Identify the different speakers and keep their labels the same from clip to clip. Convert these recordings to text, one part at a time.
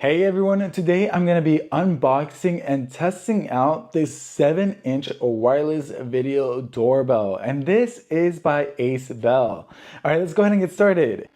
Speaker 1: Hey everyone, today I'm going to be unboxing and testing out this 7-inch wireless video doorbell, and this is by ACEBELL. Alright, let's go ahead and get started.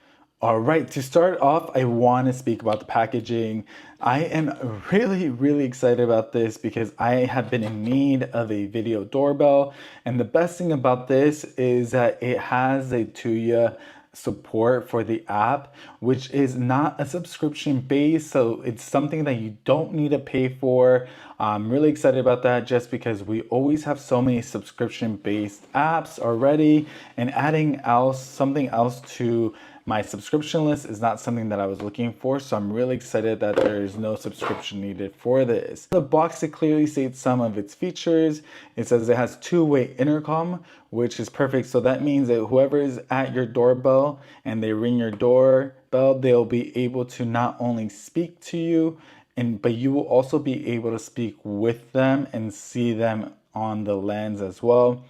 Speaker 1: Alright, to start off, I want to speak about the packaging. I am really excited about this because I have been in need of a video doorbell, and the best thing about this is that it has a Tuya support for the app, which is not a subscription base, so it's something that you don't need to pay for. I'm really excited about that just because we always have so many subscription based apps already, and adding something else to my subscription list is not something that I was looking for, so I'm really excited that there is no subscription needed for this. The box, it clearly states some of its features. It says it has two-way intercom, which is perfect. So that means that whoever is at your doorbell and they ring your doorbell, they'll be able to not only speak to you, but you will also be able to speak with them and see them on the lens as well.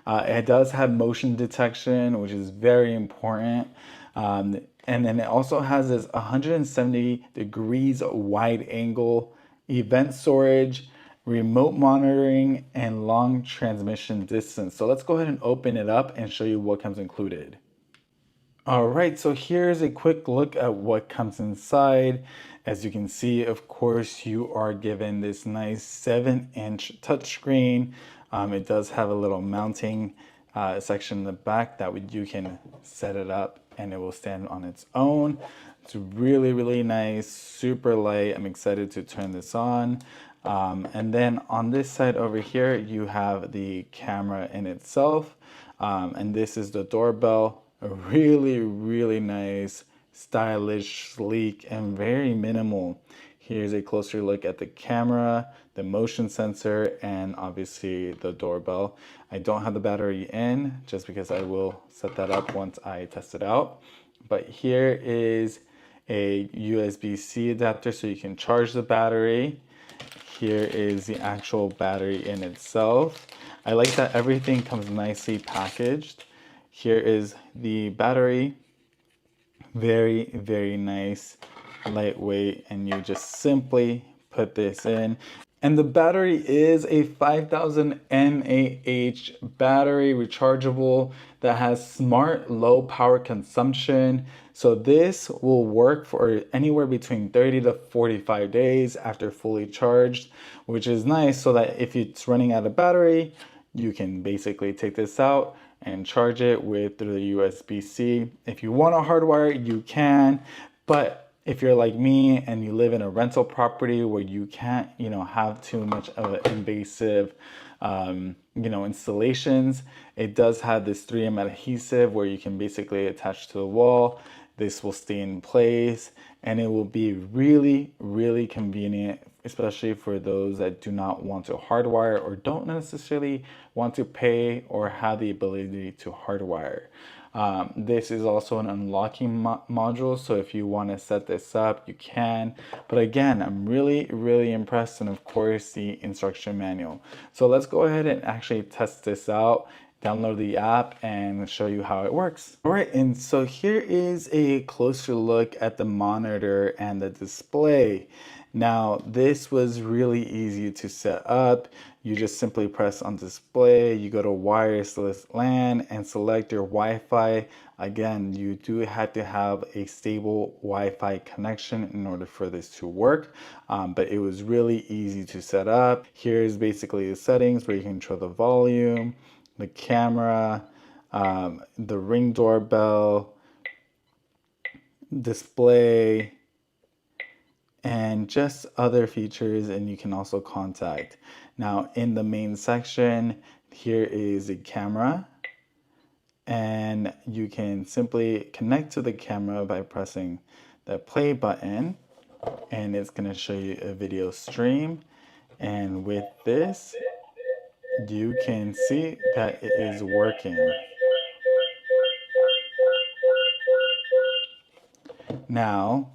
Speaker 1: It does have motion detection, which is very important. And then it also has this 170 degrees wide angle, event storage, remote monitoring, and long transmission distance. So let's go ahead and open it up and show you what comes included. All right, so here's a quick look at what comes inside. As you can see, of course, you are given this nice 7-inch touchscreen. It does have a little mounting section in the back that you can set it up and it will stand on its own. It's really nice, super light. I'm excited to turn this on. And then on this side over here, you have the camera in itself. And this is the doorbell. A really nice, stylish, sleek, and very minimal. Here's a closer look at the camera, the motion sensor, and obviously the doorbell. I don't have the battery in just because I will set that up once I test it out. But here is a USB-C adapter so you can charge the battery. Here is the actual battery in itself. I like that everything comes nicely packaged. Here is the battery. Very nice, lightweight, and you just simply put this in. And the battery is a 5000 mAh battery, rechargeable, that has smart low power consumption. So this will work for anywhere between 30 to 45 days after fully charged, which is nice so that if it's running out of battery, you can basically take this out and charge it through the USB-C. If you want to hardwire it, you can, but if you're like me and you live in a rental property where you can't, have too much of an invasive, installations, it does have this 3M adhesive where you can basically attach to the wall. This will stay in place and it will be really convenient, especially for those that do not want to hardwire or don't necessarily want to pay or have the ability to hardwire. This is also an unlocking module, so if you want to set this up, you can. But again, I'm really impressed, and of course the instruction manual. So let's go ahead and actually test this out, download the app, and show you how it works. All right, and so here is a closer look at the monitor and the display. Now, this was really easy to set up. You just simply press on display, you go to wireless LAN and select your Wi-Fi. Again, you do have to have a stable Wi-Fi connection in order for this to work, but it was really easy to set up. Here's basically the settings where you can control the volume, the camera, the Ring doorbell, display, and just other features, and you can also contact. Now in the main section, here is a camera, and you can simply connect to the camera by pressing the play button, and it's going to show you a video stream. And with this, you can see that it is working. Now,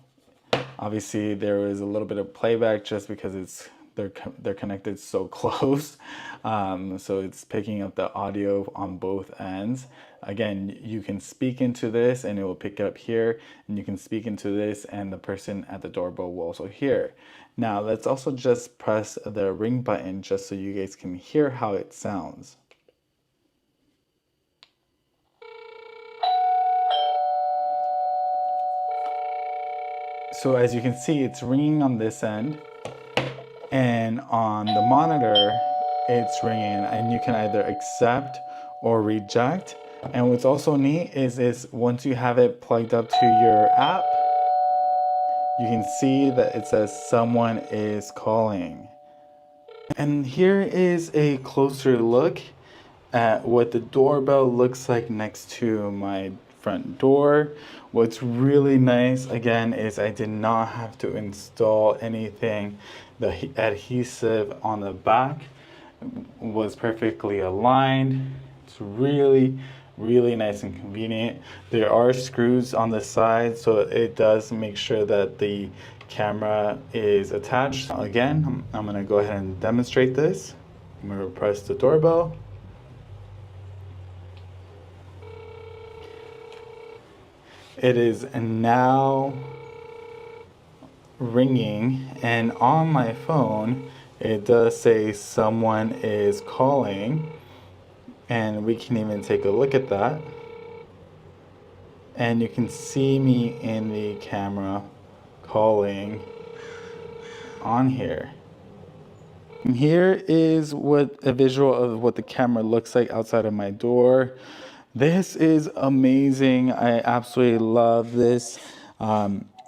Speaker 1: obviously there is a little bit of playback just because they're connected so close, so it's picking up the audio on both ends. Again, you can speak into this and it will pick it up here, and you can speak into this and the person at the doorbell will also hear. Now let's also just press the ring button just so you guys can hear how it sounds. So as you can see, it's ringing on this end, and on the monitor, it's ringing, and you can either accept or reject. And what's also neat is once you have it plugged up to your app, you can see that it says someone is calling. And here is a closer look at what the doorbell looks like next to my front door. What's really nice again is I did not have to install anything. The adhesive on the back was perfectly aligned. It's really nice and convenient. There are screws on the side, so it does make sure that the camera is attached. Again, I'm gonna go ahead and demonstrate this. I'm gonna press the doorbell. It is now ringing, and on my phone it does say someone is calling, and we can even take a look at that, and you can see me in the camera calling on here. And here is what a visual of what the camera looks like outside of my door. This is amazing. I absolutely love this.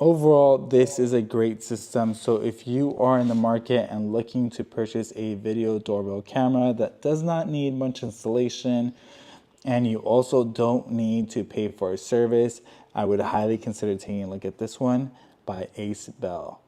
Speaker 1: Overall, this is a great system. So if you are in the market and looking to purchase a video doorbell camera that does not need much installation, and you also don't need to pay for a service, I would highly consider taking a look at this one by ACEBELL.